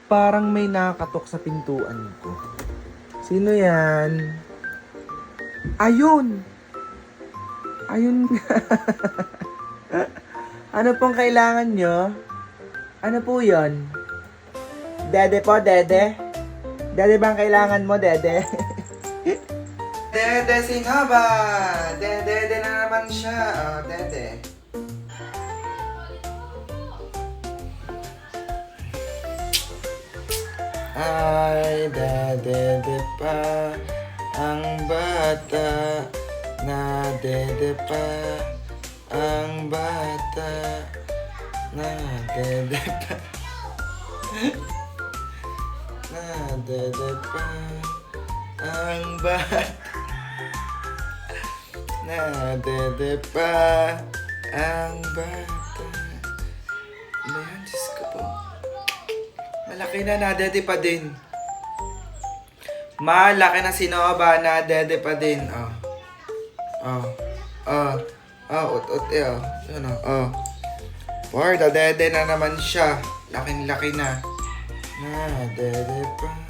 Parang may nakakatok sa pintuan ko. Sino yan? Ayun! Ayun. Ano pong kailangan nyo? Ano po yon? Dede po, dede? Dede bang kailangan mo, dede? Dede Singhaba! Dede na naman siya. Oh, dede. Ay, dede pa ang bata. Na dede pa ang bata. Na dede pa. Na dede pa ang bata. Na dede pa ang bata. Ano yan? Diyos ko po. Malaki na, nadede pa din. Malaki na si Nova, nadede pa din. Ut-ut eh, Yun For the dede na naman siya. Laking-laki na. Nadede pa.